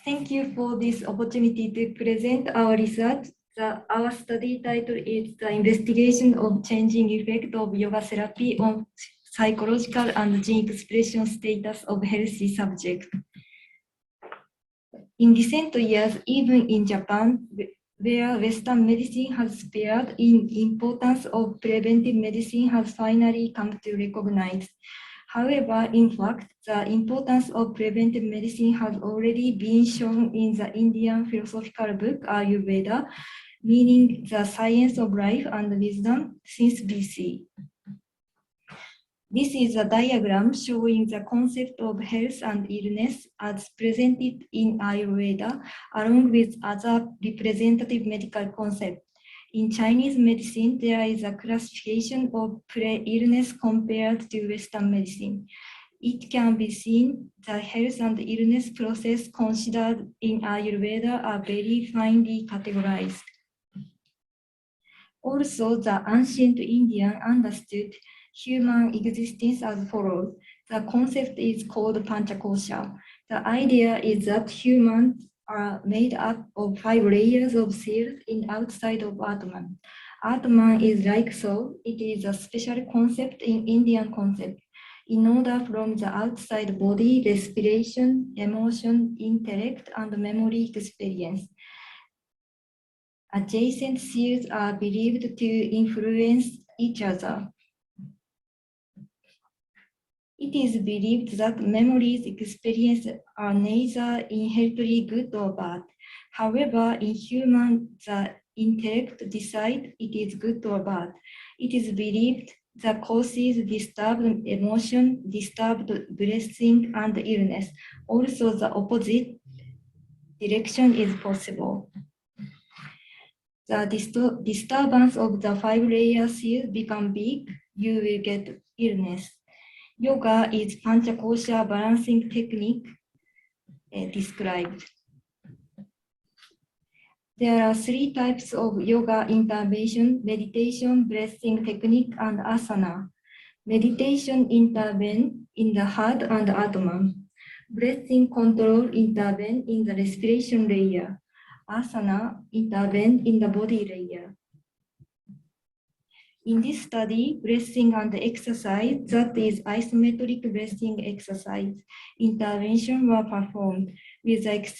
Thank you for this opportunity to present our research. Our study title is The Investigation of Changing Effect of Yoga Therapy on Psychological and Gene Expression Status of Healthy Subjects. In recent years, even in Japan, where Western medicine has spared, in importance of preventive medicine has finally come to recognize. However, in fact, the importance of preventive medicine has already been shown in the Indian philosophical book Ayurveda, meaning the science of life and wisdom, since BC. This is a diagram showing the concept of health and illness as presented in Ayurveda, along with other representative medical concepts. In Chinese medicine, there is a classification of pre-illness compared to Western medicine. It can be seen the health and illness process considered in Ayurveda are very finely categorized. Also, the ancient Indian understood human existence as follows. The concept is called Panchakosha. The idea is that humans are made up of 5 layers of cells in outside of Atman. Atman is like soul. It is a special concept in Indian concept. In order from the outside body, respiration, emotion, intellect, and memory experience. Adjacent cells are believed to influence each other. It is believed that memories experienced are neither inherently good or bad. However, in humans, the intellect decides it is good or bad. It is believed that causes disturbed emotion, disturbed breathing, and illness. Also, the opposite direction is possible. The disturbance of the 5-layer cells become big, you will get illness. Yoga is Panchakosha balancing technique described. There are 3 types of yoga intervention: meditation, breathing technique, and asana. Meditation intervene in the heart and Atman. Breathing control intervene in the respiration layer. Asana intervene in the body layer. In this study, breathing and exercise, that is isometric breathing exercise, intervention were performed with the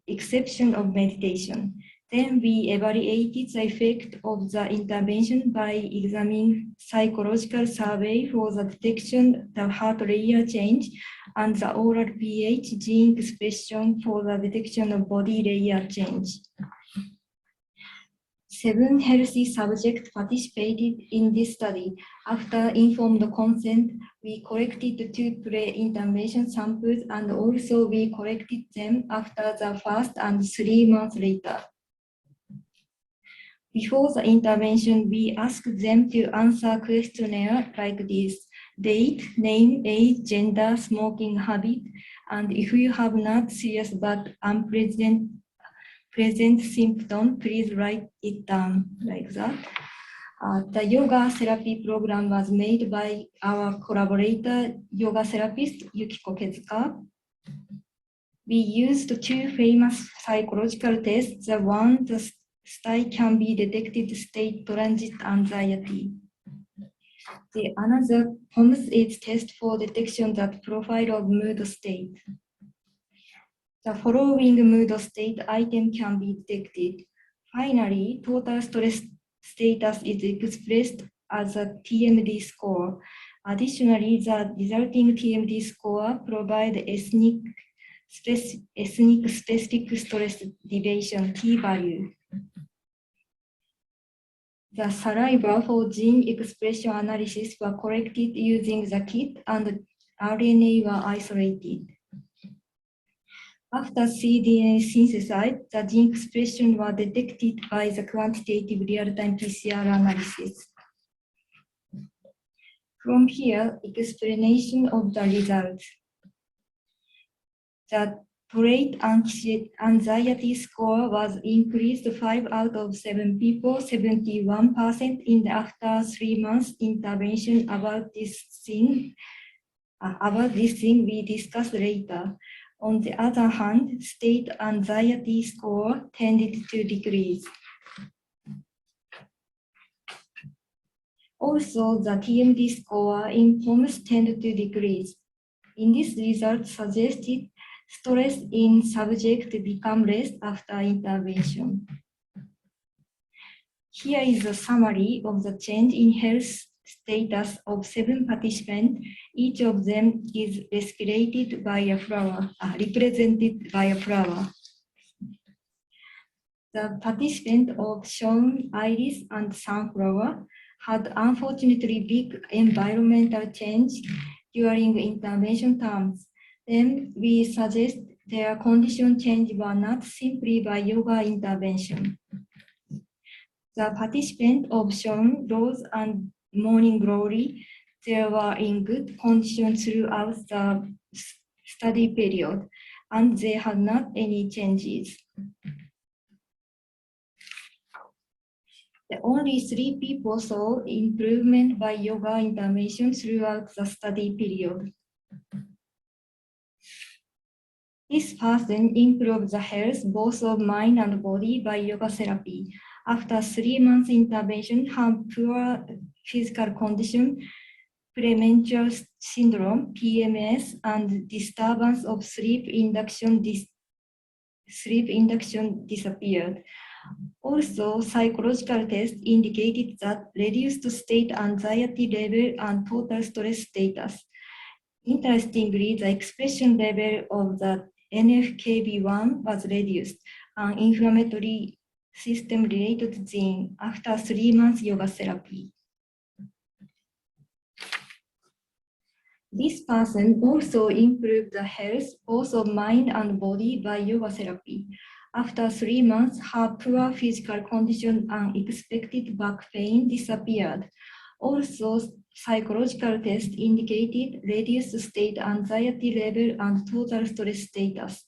exception of meditation. Then we evaluated the effect of the intervention by examining psychological survey for the detection of the heart layer change and the oral pH gene expression for the detection of body layer change. 7 healthy subjects participated in this study. After informed consent, we collected 2 pre-intervention samples and also we collected them after the first and 3 months later. Before the intervention, we asked them to answer questionnaire like this: date, name, age, gender, smoking habit, and if you have not serious but unpleasant symptom, please write it down like that. The yoga therapy program was made by our collaborator, yoga therapist Yukiko Kezuka. We used 2 famous psychological tests. The one, the state can be detected state transit anxiety. The another, HOMS test for detection that profile of mood state. The following mood state item can be detected. Finally, total stress status is expressed as a TMD score. Additionally, the resulting TMD score provides ethnic specific stress deviation T-value. The saliva for gene expression analysis were collected using the kit and RNA were isolated. After cDNA synthesized, the gene expression was detected by the quantitative real-time PCR analysis. From here, explanation of the results. The trait anxiety score was increased 5 out of 7 people, 71% in the after 3 months intervention. About this thing we discussed later. On the other hand, state anxiety score tended to decrease. Also, the TMD score in POMS tended to decrease. In this result suggested stress in subject become less after intervention. Here is a summary of the change in health status of 7 participants. Each of them is represented by a flower. The participant of shown iris and sunflower had unfortunately big environmental change during intervention terms. Then we suggest their condition change were not simply by yoga intervention. The participant of shown rose and morning glory, they were in good condition throughout the study period, and they had not any changes. The only 3 people saw improvement by yoga intervention throughout the study period. This person improved the health both of mind and body by yoga therapy. After 3 months intervention, her poor physical condition, premenstrual syndrome, PMS, and disturbance of sleep induction disappeared. Also, psychological tests indicated that reduced state anxiety level and total stress status. Interestingly, the expression level of the NF-κB1 was reduced, an inflammatory system-related gene, after 3 months yoga therapy. This person also improved the health both of mind and body by yoga therapy. After 3 months, her poor physical condition and unexpected back pain disappeared. Also, psychological tests indicated reduced state anxiety level and total stress status.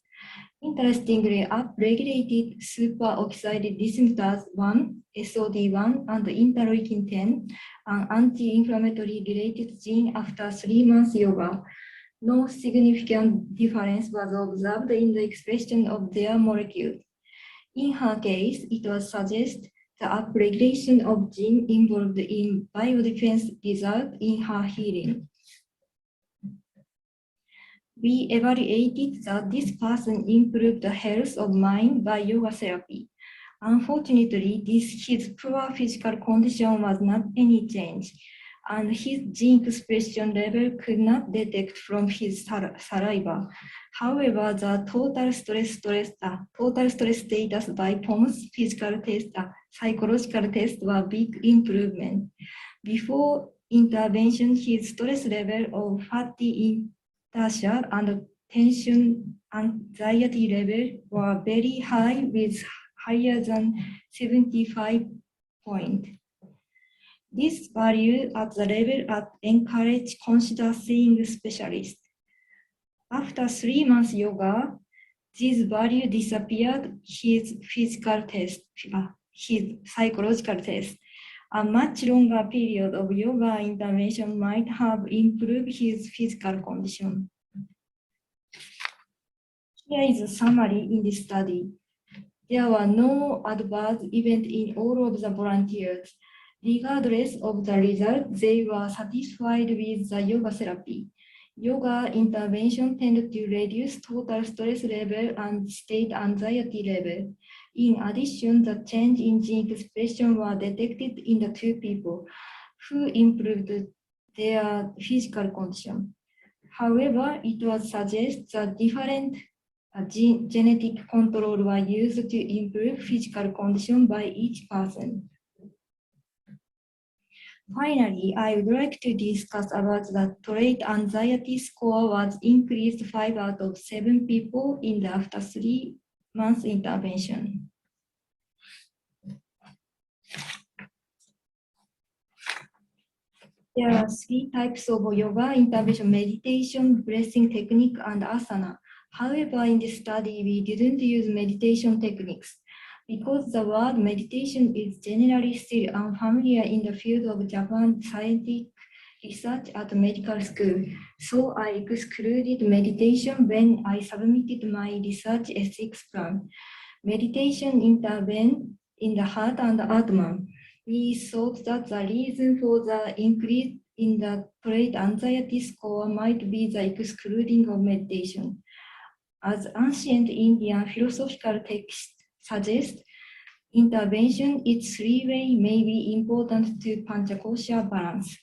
Interestingly, upregulated superoxide disruptors 1, SOD1, and interleukin 10, an anti-inflammatory related gene after 3 months yoga. No significant difference was observed in the expression of their molecule. In her case, it was suggested the upregulation of gene involved in biodefense result in her healing. We evaluated that this person improved the health of mind by yoga therapy. Unfortunately, his poor physical condition was not any change, and his gene expression level could not detect from his saliva. However, the total stress status by POMS physical test, psychological test were big improvement. Before intervention, his stress level of fatty inertia and tension anxiety level were very high, with higher than 75 points. This value at the level encourage consider seeing a specialist. After 3 months yoga, this value disappeared. His psychological test. A much longer period of yoga intervention might have improved his physical condition. Here is a summary in this study. There were no adverse events in all of the volunteers. Regardless of the result, they were satisfied with the yoga therapy. Yoga intervention tended to reduce total stress level and state anxiety level. In addition, the change in gene expression were detected in the 2 people who improved their physical condition. However, it was suggested that different genetic control were used to improve physical condition by each person. Finally, I would like to discuss about the trait anxiety score was increased 5 out of 7 people in the after 3 months intervention. There are 3 types of yoga intervention: meditation, breathing technique, and asana. However, in this study, we didn't use meditation techniques. Because the word meditation is generally still unfamiliar in the field of Japan scientific research at medical school, so I excluded meditation when I submitted my research ethics plan. Meditation intervened in the heart and Atman. We thought that the reason for the increase in the trait anxiety score might be the excluding of meditation. As ancient Indian philosophical texts suggest, intervention its three-way may be important to Panchakosha balance.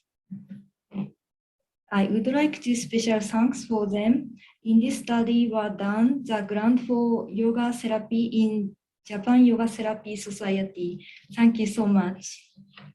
I would like to special thanks for them. In this study were done the grant for yoga therapy in Japan Yoga Therapy Society. Thank you so much.